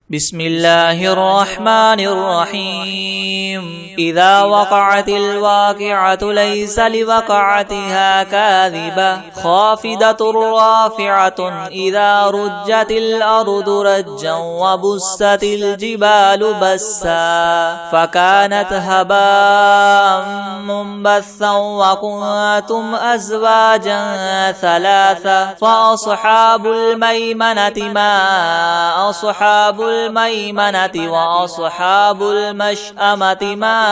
بسم الله الرحمن الرحيم إذا وقعت الواقعة ليس لوقعتها كاذبة خافضة رافعة إذا رجت الأرض رجا وبست الجبال بسا فكانت هباء منبثا وكنتم أزواجا ثلاثة فأصحاب الميمنة ما أصحاب الميمنة وأصحاب المشأمة ما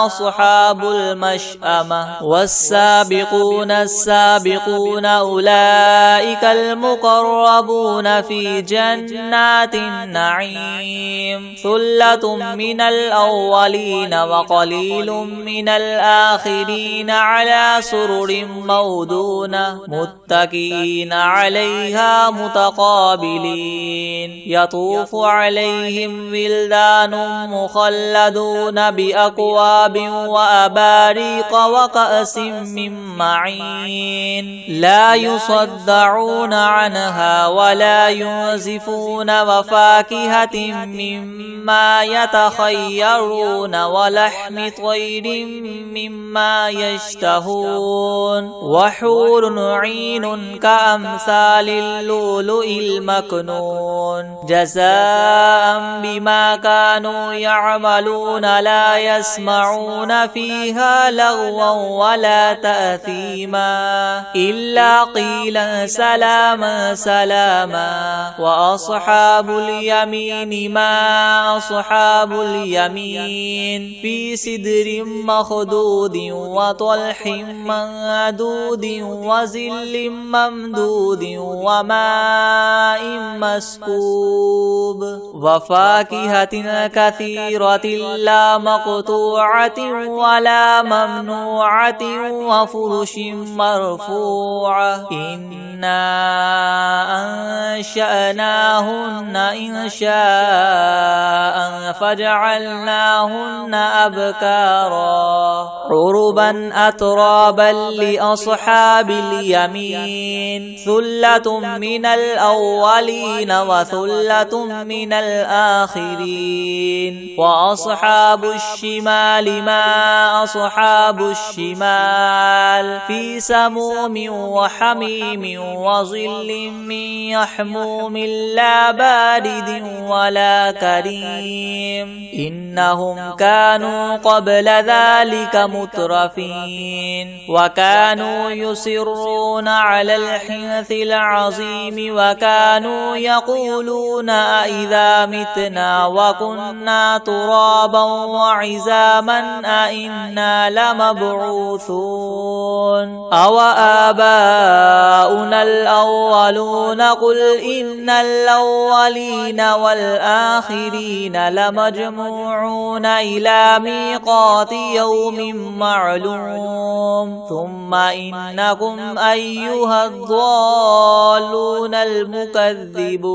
أصحاب المشأمة والسابقون السابقون أولئك المقربون في جنات النعيم ثلة من الأولين وقليل من الآخرين على سرر مودونة متكئين عليها متقابلين يطوف عليهم ولدان مخلدون بأكواب وأباريق وكأس من معين لا يصدعون عنها ولا ينزفون وفاكهة مما يتخيرون ولحم طير مما يشتهون وحور عين كأمثال اللؤلؤ المكنون جزاء بما كانوا يعملون لا يسمعون فيها لغوا ولا تأثيما إلا قيلا سلاما سلاما وأصحاب اليمين ما أصحاب اليمين في سدر مخدود وطلح منضود وظل ممدود وماء مسكوب وفاكهة كثيرة لا مقطوعة ولا ممنوعة وفرش مرفوعة إنا أنشأناهن إنشاء فجعلناهن أبكارا عربا أترابا لأصحاب اليمين ثلة من الأولين وثلة من الآخرين وأصحاب الشمال ما أصحاب الشمال في سموم وحميم وظل من يحموم لا بارد ولا كريم إنهم كانوا قبل ذلك مترفين وكانوا يصرون على الحنث العظيم وكانوا يقولون أإذا متنا وكنا ترابا وعظاما أإنا لمبعوثون أو آباؤنا الأولون قل إن الأولين والآخرين لمجموعون إلى ميقات يوم معلوم ثم إنكم أيها الضالون المكذبون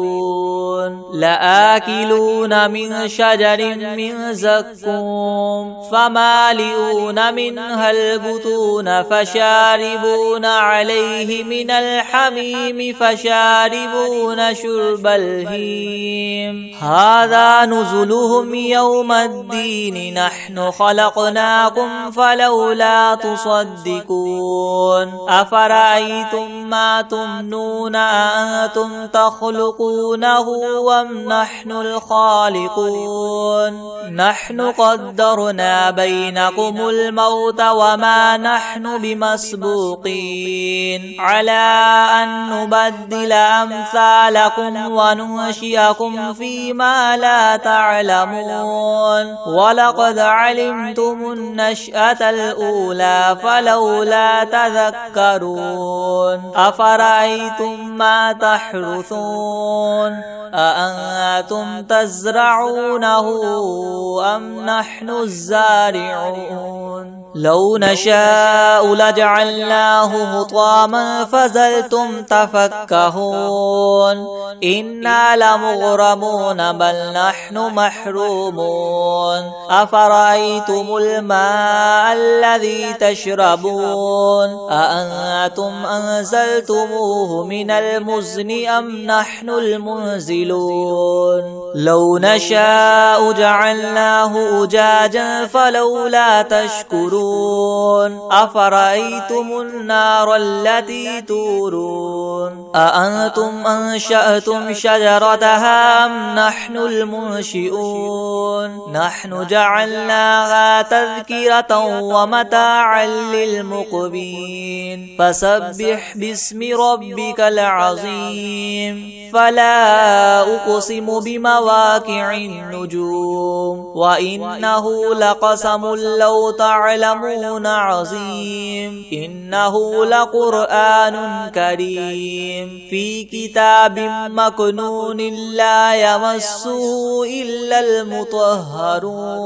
لآكلون من شجر من زقوم فمالئون منها البطون فشاربون عليه من الحميم فشاربون شرب الهيم هذا نزلهم يوم الدين نحن خلقناكم فلولا تصدقون أفرأيتم ما تمنون أأنتم تخلقونه أم نحن الخالقون نحن قدرنا بينكم الموت وما نحن بمسبوقين على أن نبدل أمثالكم وننشئكم فيما لا تعلمون ولقد علمتم النشأة الأولى فلولا تذكرون أفرأيتم ما تحرثون أأنتم تزرعونه أم نحن الزارعون لو نشاء لجعلناه حطاما فظلتم تفكهون إنا لمغرمون بل نحن محرومون أفرأيتم الماء الذي تشربون أأنتم أنزلتموه من المزن أم نحن المنزلون لو نشاء جعلناه أجاجا فلولا تشكرون أفرأيتم النار التي تورون أأنتم أنشأتم شجرتها أم نحن المنشئون نحن جعلناها تذكرة ومتاعا للمقبين فسبح باسم ربك العظيم فلا أقسم بمواقع النجوم وإنه لقسم لو تعلمون عظيم إنه لقرآن كريم في كتاب مكنون لا يمسه إلا المطهرون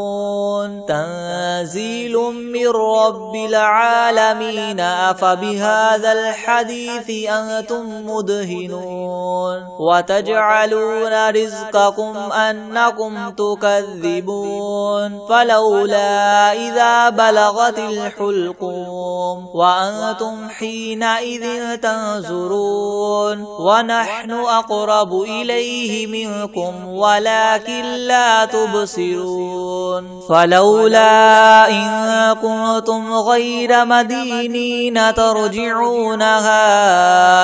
تنزيل من رب العالمين أفبهذا الحديث أنتم مدهنون وتجعلون رزقكم أنكم تكذبون فلولا إذا بلغت الحلقوم وأنتم حينئذ تنظرون ونحن أقرب إليه منكم ولكن لا تبصرون فلولا إن كنتم غير مدينين ترجعونها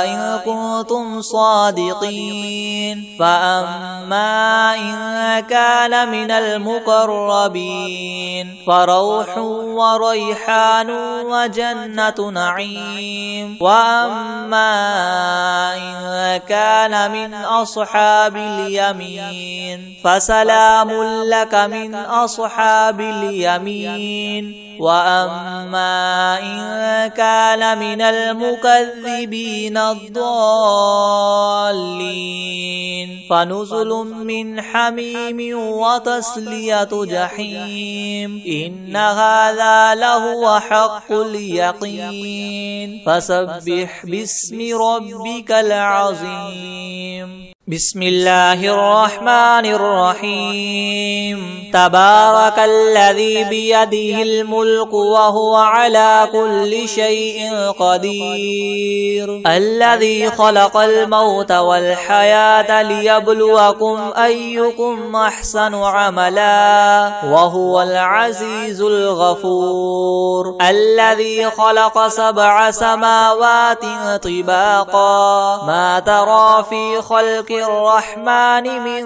إن كنتم صادقين فأما إن كان من المقربين فروح وريحان وجنة نعيم وأما إن كان من أصحاب اليمين فسلام لك من أصحاب اليمين وأما إن كان من المكذبين الضالين فنزل من حميم وتصلية جحيم إن هذا لهو حق اليقين فسبح باسم ربك العظيم بسم الله الرحمن الرحيم تبارك الذي بيده الملك وهو على كل شيء قدير الذي خلق الموت والحياة ليبلوكم أيكم أحسن عملا وهو العزيز الغفور الذي خلق 7 سماوات طباقا ما ترى في خلق الرحمن من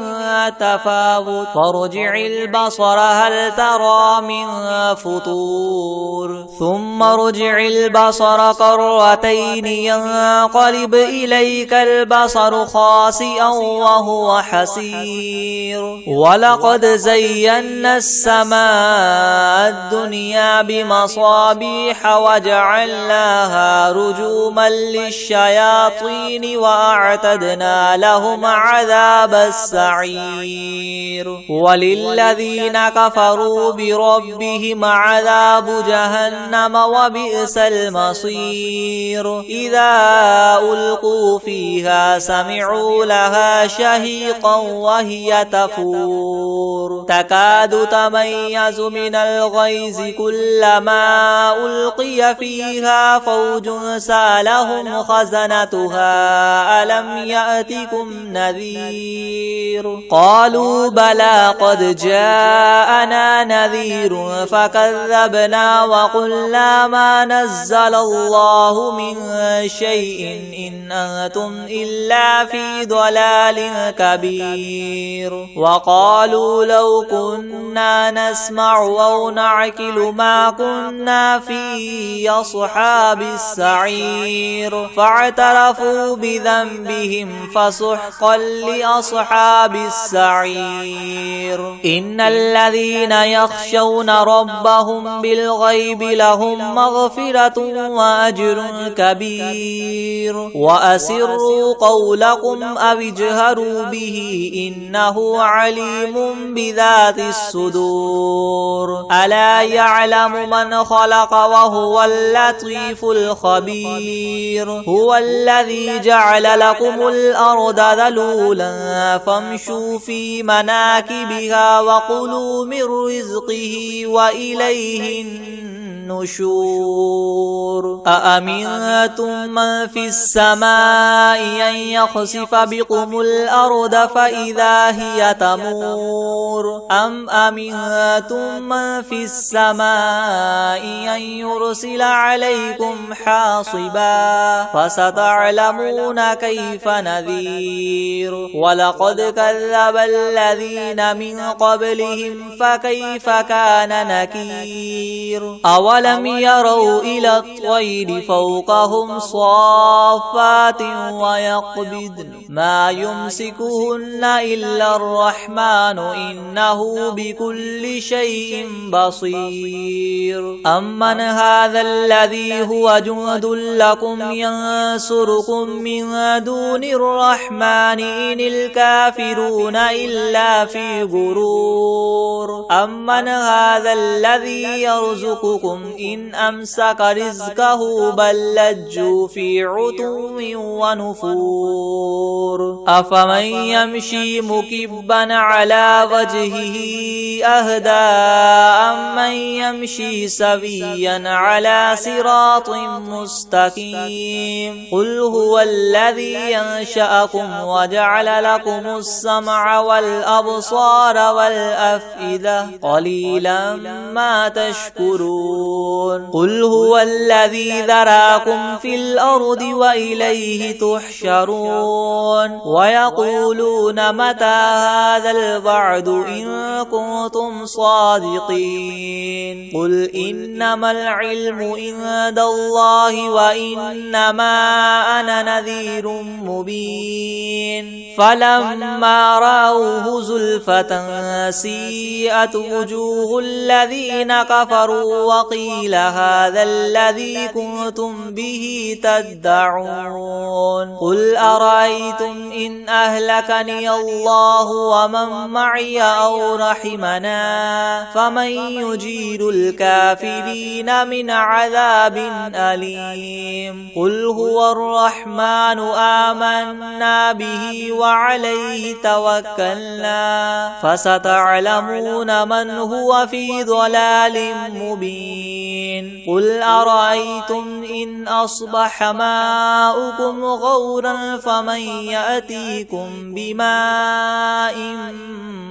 تفاوت فارجع البصر هل ترى من فطور ثم ارجع البصر كرتين ينقلب إليك البصر خاسئا وهو حسير ولقد زينا السماء الدنيا بمصابيح وجعلناها رجوما للشياطين وأعتدنا لهم عذاب السعير وللذين كفروا بربهم عذاب جهنم وبئس المصير إذا ألقوا فيها سمعوا لها شهيقا وهي تفور تكاد تميز من الغيظ كلما ألقي فيها فوج سالهم خزنتها ألم يأتكم نذير قالوا بلى قد جاءنا نذير فكذبنا وقلنا ما نزل الله من شيء إن أنتم إلا في ضلال كبير وقالوا لو كنا نسمع أو نعقل ما كنا في أصحاب السعير فاعترفوا بذنبهم فسحقا حقا لأصحاب السعير إن الذين يخشون ربهم بالغيب لهم مغفرة وأجر كبير وأسروا قولكم أو اجهروا به إنه عليم بذات الصدور ألا يعلم من خلق وهو اللطيف الخبير هو الذي جعل لكم الأرض ذلولا فامشوا في مناكبها وكلوا من رزقه وإليه النشور أأمنتم من في السماء أن يخسف بكم الأرض فإذا هي تمور أم أمنتم من في السماء أن يرسل عليكم حاصبا فستعلمون كيف نذير ولقد كذب الذين من قبلهم فكيف كان نكير أولم يروا إلى الطير فوقهم صافات ويقبضن ما يمسكهن إلا الرحمن إنه بكل شيء بصير أمن هذا الذي هو جند لكم ينصركم من دون الرحمن إن الكافرون إلا في غرور أمن هذا الذي يرزقكم إن أمسك رزقه بل لجوا في عتو ونفور أفمن يمشي مكبا على وجهه أهدى أمن يمشي سويا على صراط مستقيم قل هو الذي ينشأكم وجعل لكم السمع والأبصار والأفئدة قليلا ما تشكرون قل هو الذي ذراكم في الأرض وإليه تحشرون ويقولون متى هذا الوعد إن كنتم صادقين قل إنما العلم عند الله وإنما أنا نذير مبين فلما رأوه زلفة سيئت وجوه الذين كفروا وقيل هذا الذي كنتم به تدعون قل أرأيتم إن أهلكني الله ومن معي أو رحمنا فمن يجير الكافرين من عذاب أليم قل هو الرحمن آمنا به وعليه توكلنا فستعلمون من هو في ضلال مبين قل أرأيتم إن أصبح ماؤكم غورا فمن يأتيكم بماء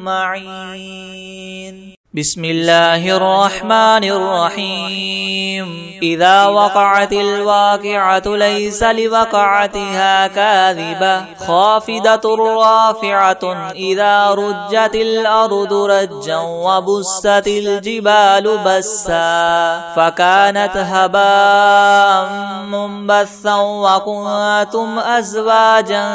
معين بسم الله الرحمن الرحيم إذا وقعت الواقعة ليس لوقعتها كاذبة خافضة رافعة إذا رجت الأرض رجا وبست الجبال بسا فكانت هباء منبثا وكنتم أزواجا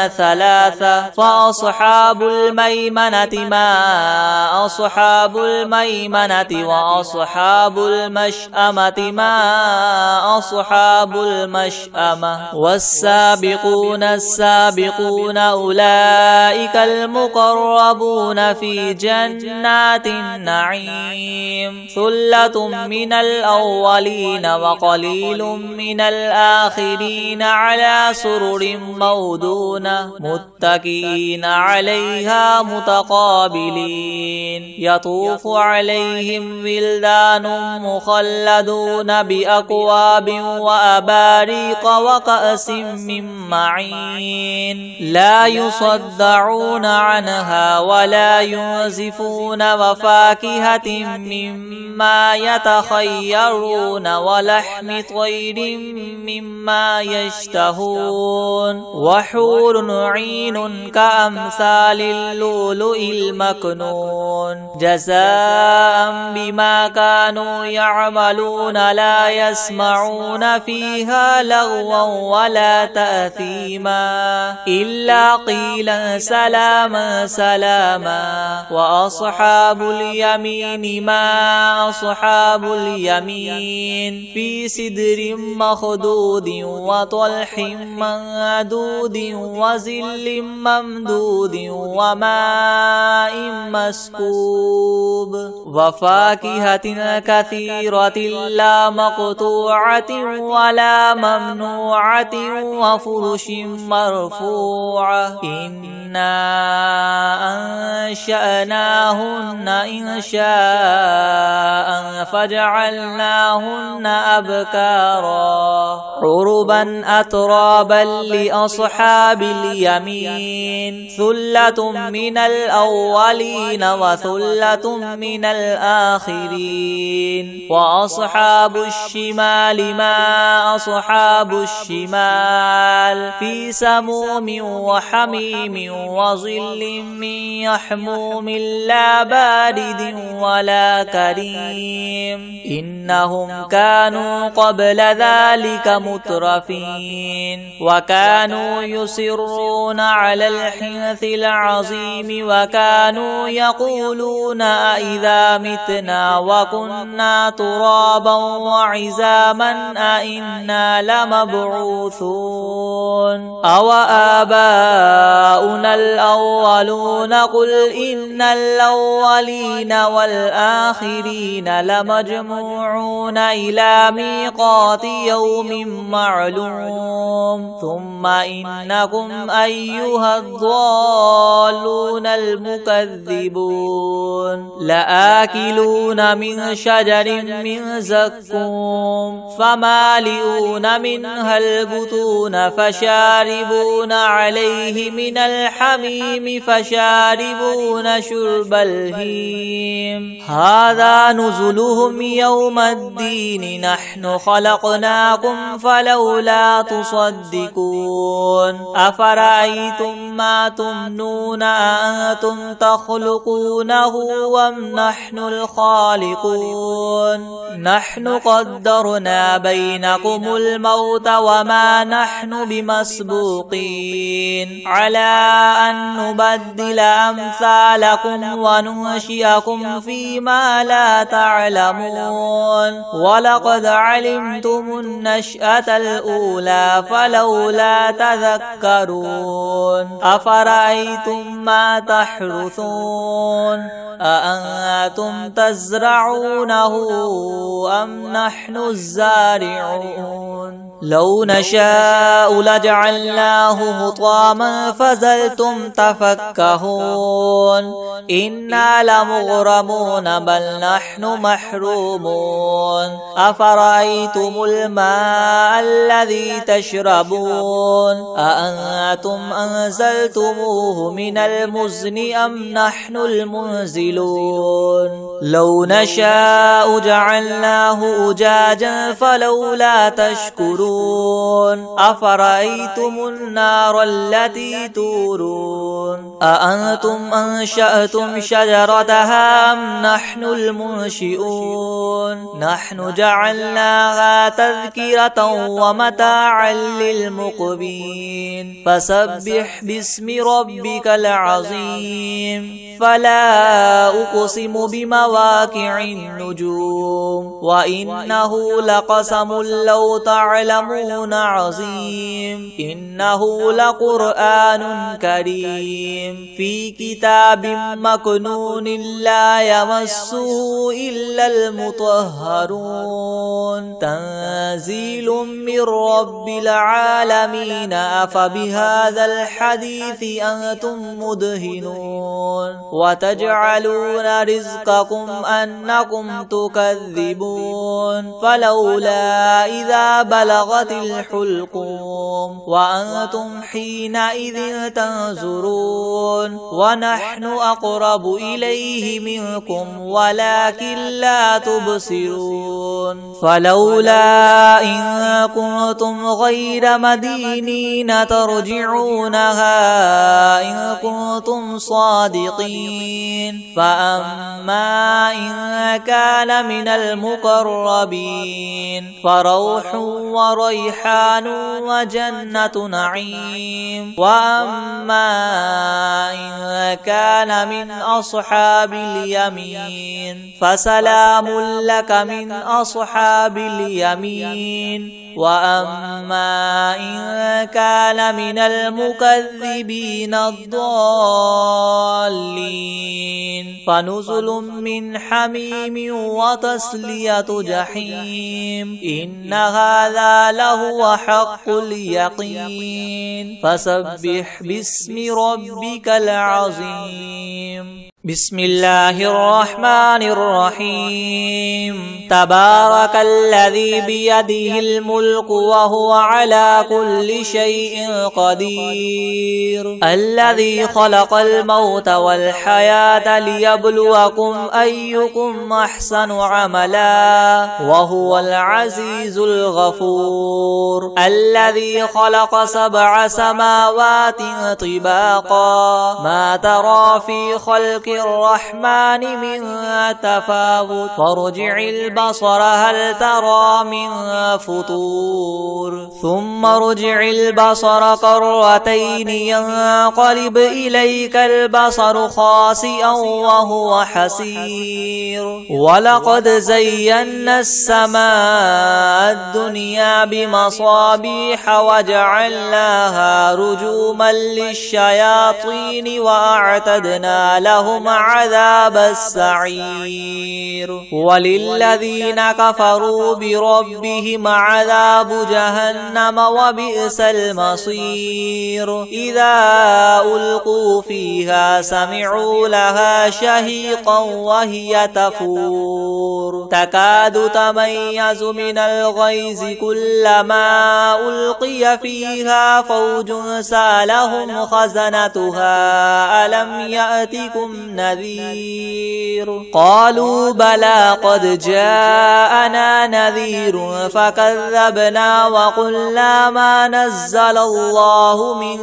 ثلاثة فأصحاب الميمنة ما أصحاب الميمنة وأصحاب المشأمة ما أصحاب المشأمة والسابقون السابقون أولئك المقربون في جنات النعيم ثلة من الأولين وقليل من الآخرين على سرر مودونة متكئين عليها متقابلين يطوف عليهم ولدان مخلدون بأكواب وأباريق وكأس من معين لا يصدعون عنها ولا ينزفون وفاكهة مما يتخيرون ولحم طير مما يشتهون وحور عين كأمثال اللؤلؤ المكنون جزاء جزاء بما كانوا يعملون لا يسمعون فيها لغوا ولا تأثيما إلا قيلا سلاما سلاما وأصحاب اليمين ما أصحاب اليمين في سدر مخدود وطلح منضود وظل ممدود وماء مسكوب وفاكهة كثيرة لا مقطوعة ولا ممنوعة وفرش مرفوعة إنا أنشأناهن إنشاء فجعلناهن أبكارا عربا أترابا لأصحاب اليمين ثلة من الأولين وثلة من الآخرين وأصحاب الشمال ما أصحاب الشمال في سموم وحميم وظل من يحموم لا بارد ولا كريم إنهم كانوا قبل ذلك مترفين وكانوا يصرون على الحنث العظيم وكانوا يقولون أئذا متنا وكنا ترابا وعزاما أئنا لمبعوثون أو آباؤنا الأولون قل إن الأولين والآخرين لمجموعون إلى ميقات يوم معلوم ثم إنكم أيها الضالون المكذبون لآكلون من شجر من زقوم فمالئون منها البطون فشاربون عليه من الحميم فشاربون شرب الهيم هذا نزلهم يوم الدين نحن خلقناكم فلولا تصدقون أفرأيتم ما تمنون أأنتم تخلقونه أم نحن الخالقون نحن قدرنا بينكم الموت وما نحن بمسبوقين على أن نبدل أمثالكم وننشئكم فيما لا تعلمون ولقد علمتم النشأة الأولى فلولا تذكرون أفرأيتم ما تحرثون أأنتم تزرعونه أم نحن الزارعون لو نشاء لجعلناه حطاما فظلتم تفكهون إنا لمغرمون بل نحن محرومون أفرأيتم الماء الذي تشربون أأنتم أنزلتموه من المزن أم نحن المنزلون لو نشاء جعلناه أجاجا فلولا تشكرون أفرأيتم النار التي تورون أأنتم أنشأتم شجرتها أم نحن المنشئون نحن جعلناها تذكرة ومتاعا للمقبين فسبح باسم ربك العظيم فلا أقسم بمواقع النجوم وإنه لقسم لو تعلمون عظيم إنه لقرآن كريم في كتاب مكنون لا يمسه إلا المطهرون تنزيل من رب العالمين أفبهذا الحديث أنتم مدهنون وتجعلون رزقكم أنكم تكذبون فلولا إذا بلغت الحلقوم وأنتم حينئذ تنظرون ونحن أقرب أقرب إليه منكم ولكن لا تبصرون فلولا إن كنتم غير مدينين ترجعونها إن كنتم صادقين فأما إن كان من المقربين فروح وريحان وجنة نعيم وأما إن كان من أصحاب اليمين فسلام لك من أصحاب اليمين وأما إن كان من المكذبين الضالين فنزل من حميم وتصلية جحيم إن هذا لهو حق اليقين فسبح باسم ربك العظيم بسم الله الرحمن الرحيم تبارك الذي بيده الملك وهو على كل شيء قدير الذي خلق الموت والحياة ليبلوكم أيكم أحسن عملا وهو العزيز الغفور الذي خلق 7 سماوات طباقا ما ترى في خلق الرحمن من تفاوت فارجع البصر هل ترى من فطور ثم ارجع البصر كرتين ينقلب إليك البصر خاسئا وهو حسير ولقد زينا السماء الدنيا بمصابيح وجعلناها رجوما للشياطين وأعتدنا لهم عذاب السعير وللذين كفروا بربهم عذاب جهنم وبئس المصير إذا ألقوا فيها سمعوا لها شهيقا وهي تفور تكاد تميز من الغيظ كلما ألقي فيها فوج سالهم خزنتها ألم يأتكم نذير قالوا بلى قد جاءنا نذير فكذبنا وقلنا ما نزل الله من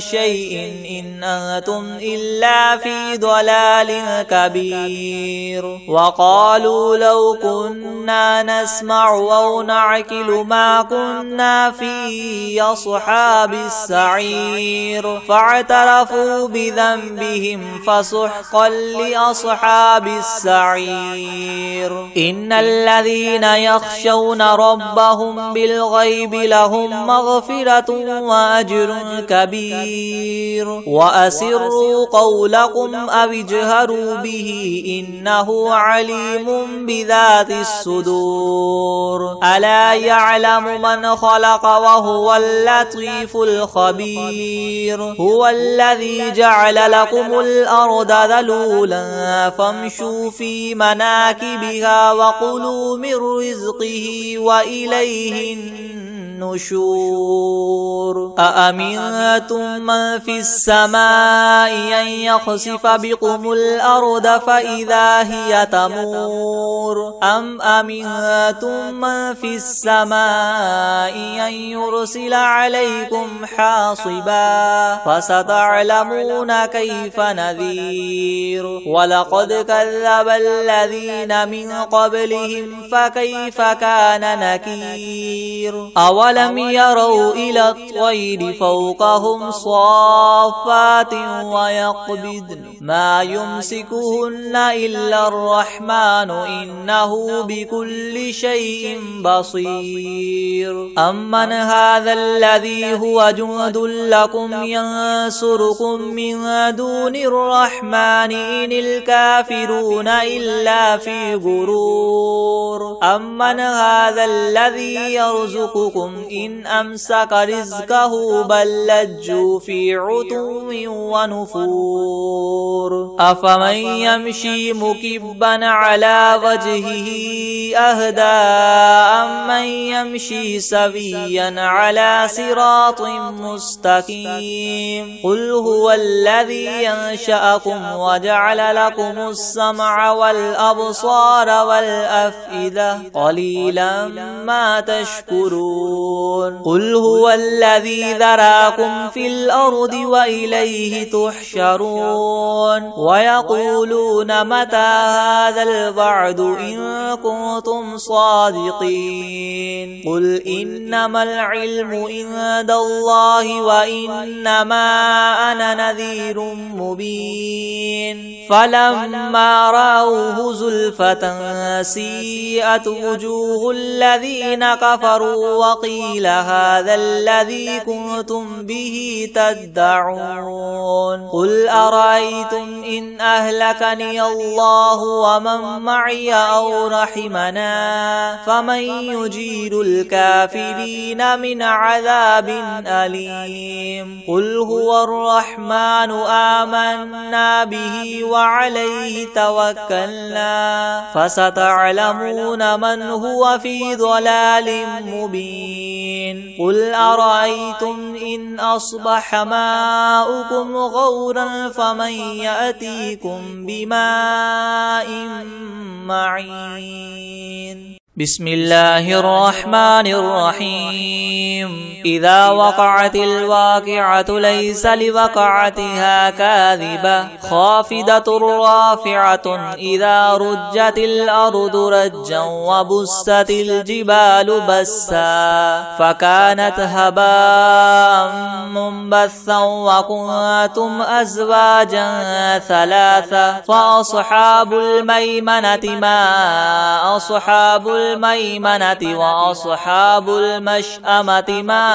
شيء إن أنتم إلا في ضلال كبير وقالوا لو كنا نسمع أو نعقل ما كنا في أصحاب السعير فاعترفوا بذنبهم فسحقا لأصحاب السعير إن الذين يخشون ربهم بالغيب لهم مغفرة وأجر كبير وأسروا قولكم أو اجهروا به إنه عليم بذات الصدور ألا يعلم من خلق وهو اللطيف الخبير هو الذي جعل لكم الأرض ذلولا فامشوا في مناكبها وكلوا من رزقه وإليه النشور أأمنتم من في السماء أن يخسف بكم الأرض فإذا هي تمور أم أمنتم من في السماء أن يرسل عليكم حاصبا فستعلمون كيف نذير ولقد كذب الذين من قبلهم فكيف كان نكير أولم يروا إلى الطير فوقهم صافات ويقبضن ما يمسكهن إلا الرحمن إنه بكل شيء بصير أمن هذا الذي هو جند لكم ينصركم من دون الرحمن إن الكافرون إلا في غرور أمن هذا الذي يرزقكم إن أمسك رزقه بل لجوا في عتو ونفور أفمن يمشي مكبا على وجهه أهدى أمن يمشي سويا على صراط مستقيم قل هو الذي ينشأكم وجعل لكم السمع والأبصار والأفئدة قليلا ما تشكرون قل هو الذي ذراكم في الأرض وإليه تحشرون ويقولون متى هذا الوعد إن كنتم صادقين قل إنما العلم عند الله وإنما أنا نذير مبين فلما رأوه زلفة سيئت وجوه الذين كفروا وقيل هذا الذي كنتم به تدعون قل أرأيتم إن أهلكني الله ومن معي أو رحمنا فمن يجير الكافرين من عذاب أليم قل هو الرحمن آمنا به وعليه توكلنا فستعلمون من هو في ضلال مبين قل أرأيتم إن أصبح ماؤكم غورا فمن يأتيكم بماء معين بسم الله الرحمن الرحيم إذا وقعت الواقعة ليس لوقعتها كاذبة خافضة رافعة إذا رجت الأرض رجا وبست الجبال بسا فكانت هباء منبثا وكنتم أزواجا ثلاثة فأصحاب الميمنة ما أصحاب الميمنة وأصحاب المشأمة ما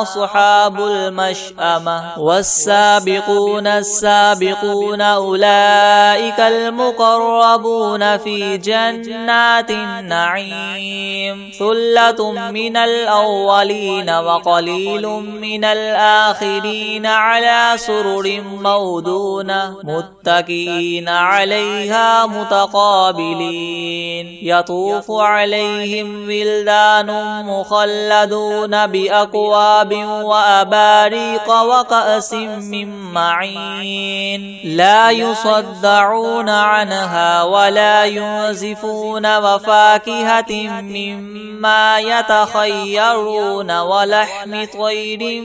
أصحاب المشأمة والسابقون السابقون أولئك المقربون في جنات النعيم ثلة من الأولين وقليل من الآخرين على سرر مودونة متكئين عليها متقابلين يطوف عليهم ولدان مخلدون بأكواب وأباريق وكأس من معين لا يصدعون عنها ولا ينزفون وفاكهة مما يتخيرون ولحم طير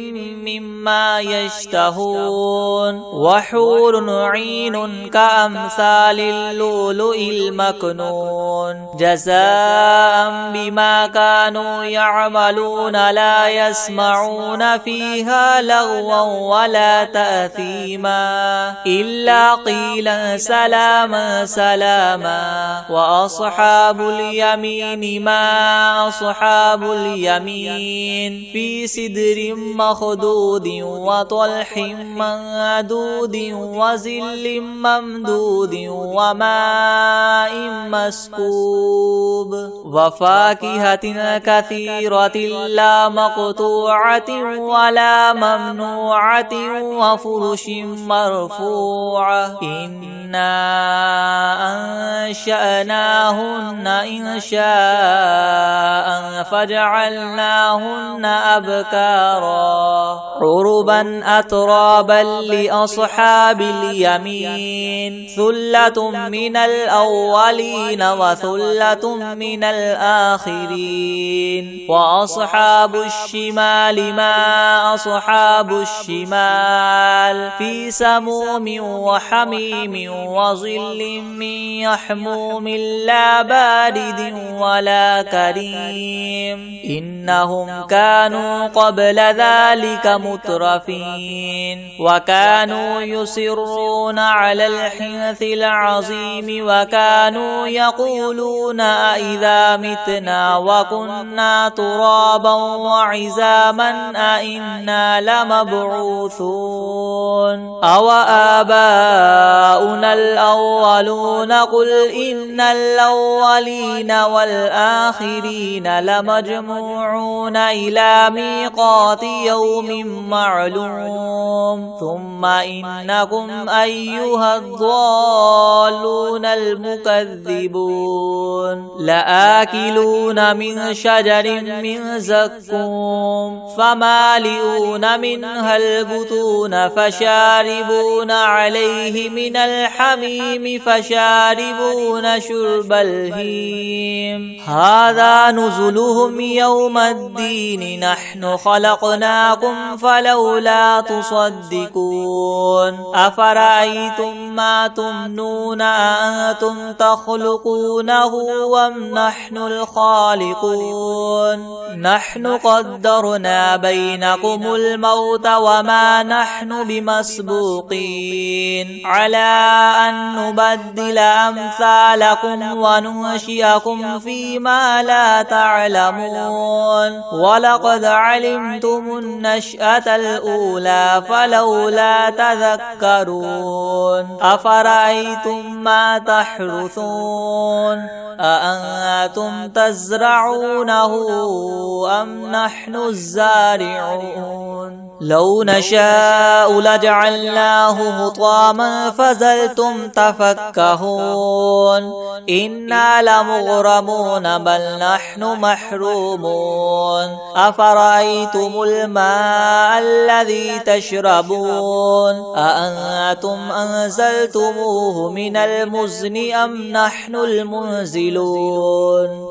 مما يشتهون وحور عين كأمثال اللؤلؤ المكنون جزاء بما كانوا يعملون لا يسمعون فيها لغوا ولا تأثيما إلا قيلا سلاما سلاما وأصحاب اليمين ما أصحاب اليمين في سدر مخدود وطلح منضود وظل ممدود وماء مسكوب وفاكهة كثيرة لا مقطوعة ولا ممنوعة وفرش مرفوعة إنا أنشأناهن إنشاء فجعلناهن أبكارا عربا أترابا لأصحاب اليمين ثلة من الأولين وثلة من الآخرين وأصحاب الشمال ما أصحاب الشمال في سموم وحميم وظل من يحموم لا بارد ولا كريم إنهم كانوا قبل ذلك مترفين وكانوا يصرون على الحنث العظيم وكانوا يقولون أئذا متنا وكنا ترابا وعزاما أئنا لمبعوثون أو آباؤنا الأولون قل إن الأولين والآخرين لمجموعون إلى ميقات يوم معلوم ثم إنكم أيها الضالون المكذبون لآكلون من شجر من زقوم فمالئون منها البطون فشاربون عليه من الحميم فشاربون شرب الهيم هذا نزلهم يوم الدين نحن خلقناكم فلولا تصدقون أفرأيتم ما تمنون أأنتم تخلقونه أم نحن الخالقون نحن قدرنا بينكم الموت وما نحن بمسبوقين على أن نبدل أمثالكم وننشئكم فيما لا تعلمون ولقد علمتم النشأة الأولى فلولا تذكرون أفرأيتم ما تحرثون أأنتم تزرعونه أم نحن الزارعون لو نشاء لجعلناه حطاما فظلتم تفكهون إنا لمغرمون بل نحن محرومون أفرأيتم الماء الذي تشربون أأنتم أنزلتموه من المزن أم نحن المنزلون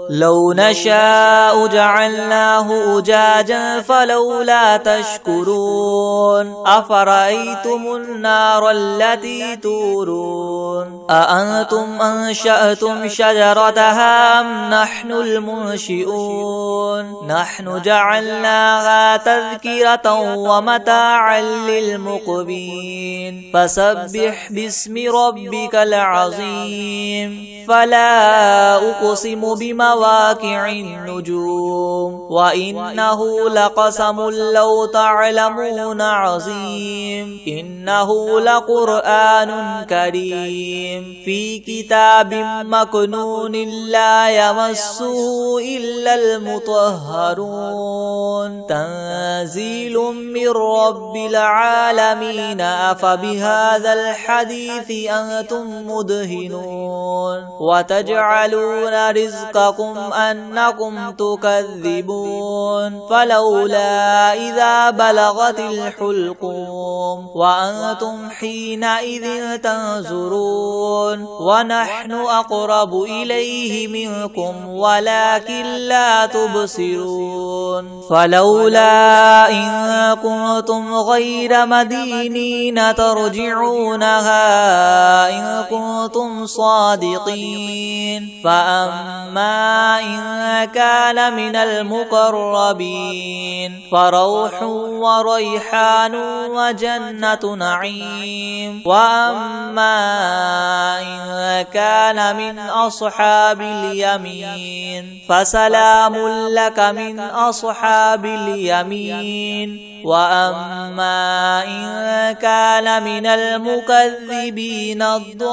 لو نشاء جعلناه أجاجا فلولا تشكرون أفرأيتم النار التي تورون أأنتم أنشأتم شجرتها أم نحن المنشئون نحن جعلناها تذكرة ومتاعا للمقوين فسبح باسم ربك العظيم فلا أقسم بمواقع النجوم وإنه لقسم لو تعلمون عظيم إنه لقرآن كريم في كتاب مكنون لا يمسه إلا المطهرون تنزيل من رب العالمين أفبهذا الحديث أنتم مدهنون وتجعلون رزقكم أنكم تكذبون فلولا إذا بلغت الحلقوم وأنتم حينئذ تنظرون ونحن أقرب إليه منكم ولكن لا تبصرون فلولا إن كنتم غير مدينين ترجعونها إن كنتم صادقين فأما إن كان من المقربين فروح وريحان وجنة نعيم وأما إن كان من أصحاب اليمين فسلام لك من أصحاب اليمين وأما إن كان من المكذبين الضالين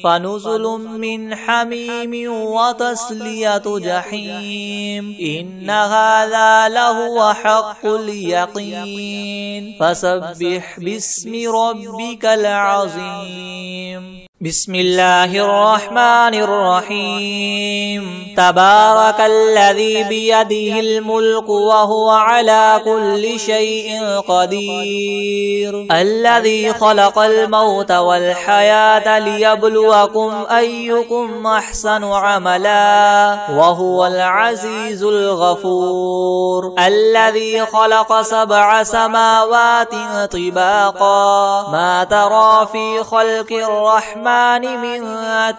فنزل من حميم وتصلية جحيم إن هذا لهو حق اليقين فسبح باسم ربك العظيم بسم الله الرحمن الرحيم تبارك الذي بيده الملك وهو على كل شيء قدير الذي خلق الموت والحياة ليبلوكم أيكم أحسن عملا وهو العزيز الغفور الذي خلق 7 سماوات طباقا ما ترى في خلق الرحمن الرحمن من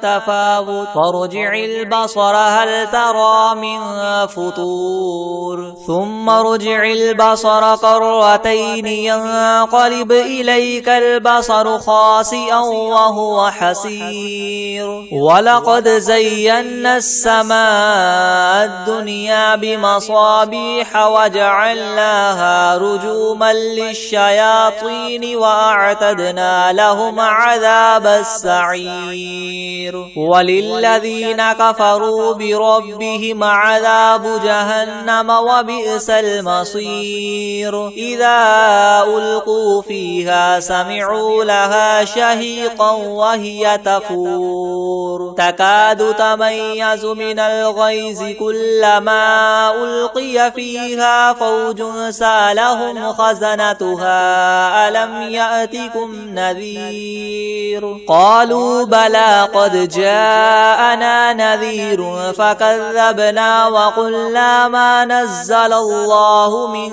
تفاوت فارجع البصر هل ترى من فطور ثم ارجع البصر كرتين ينقلب إليك البصر خاسئا وهو حسير ولقد زينا السماء الدنيا بمصابيح وجعلناها رجوما للشياطين وأعتدنا لهم عذاب السعير وللذين كفروا بربهم عذاب جهنم وبئس المصير إذا ألقوا فيها سمعوا لها شهيقا وهي تفور تكاد تميز من الغيظ كلما ألقي فيها فوج سالهم خزنتها ألم يأتكم نذير قالوا بلى قد جاءنا نذير فكذبنا وقلنا ما نزل الله من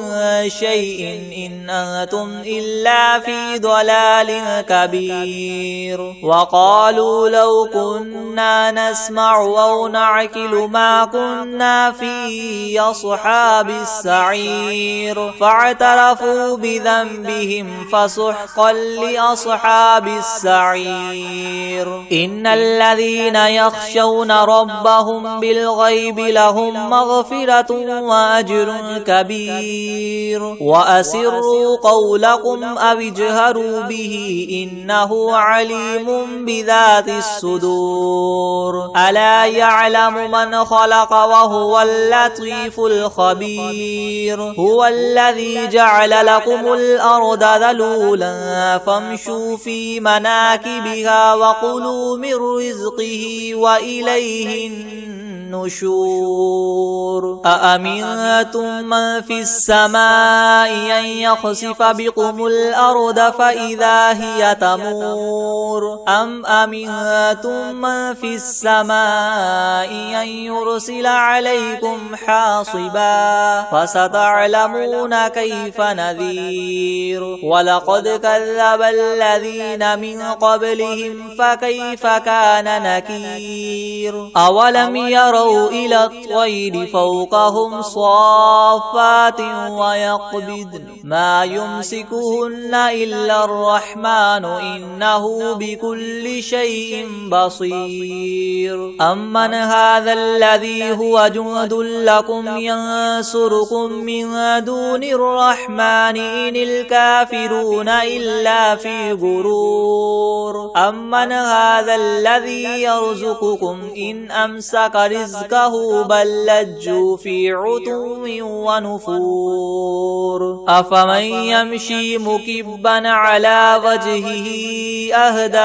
شيء إن أنتم إلا في ضلال كبير وقالوا لو كنا نسمع أو نعقل ما كنا في أصحاب السعير فاعترفوا بذنبهم فسحقا لأصحاب السعير إن الذين يخشون ربهم بالغيب لهم مغفرة وأجر كبير وأسروا قولكم أو اجهروا به إنه عليم بذات الصدور ألا يعلم من خلق وهو اللطيف الخبير هو الذي جعل لكم الأرض ذلولا فامشوا في مناكبها وكلوا من رزقه وإليه النشور أأمنتم من في السماء أن يخسف بكم الأرض فإذا هي تمور أم أمنتم من في السماء أن يرسل عليكم حاصبا فستعلمون كيف نذير ولقد كذب الذين من قبلهم فكيف كان نكير أولم يروا إلى الطير فوقهم صافات ويقبضن ما يمسكهن إلا الرحمن إنه بكل شيء بصير أمن هذا الذي هو جند لكم ينصركم من دون الرحمن إن الكافرون إلا في غرور أمن هذا الذي يرزقكم إن أمسك رزقه بل لجوا في عتو ونفور أفمن يمشي مكبا على وجهه أهدى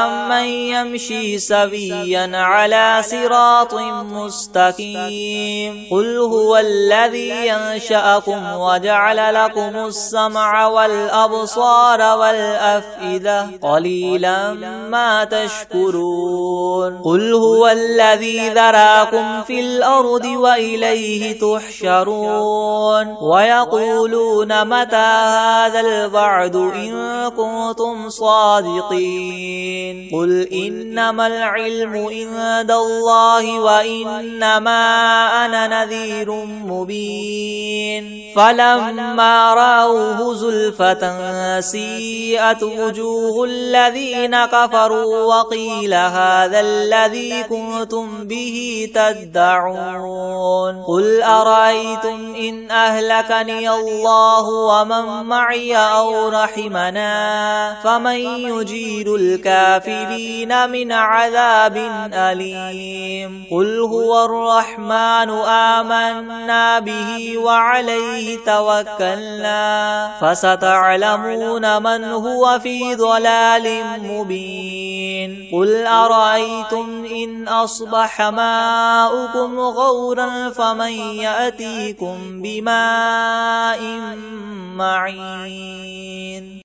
أمن يمشي سويا على صراط مستقيم قل هو الذي ينشأكم وجعل لكم السمع والأبصار والأفئدة قليلا ما تشكرون قل هو الذي ذراكم في الأرض وإليه تحشرون ويقولون متى هذا الوعد إن كنتم صادقين قل إنما العلم عند الله وإنما أنا نذير مبين فلما رأوه زلفة سيئت وجوه الذين كفروا وقيل هذا الذي كنتم به تدعون قل أرأيتم إن أهلكني الله ومن معي أو رحمنا فمن يجير الكافرين من عذاب أليم قل هو الرحمن آمنا به وعليه توكلنا فستعلمون من هو في ضلال مبين قل أرأيتم إن أصبح ماؤكم غورا فمن يأتيكم بماء معين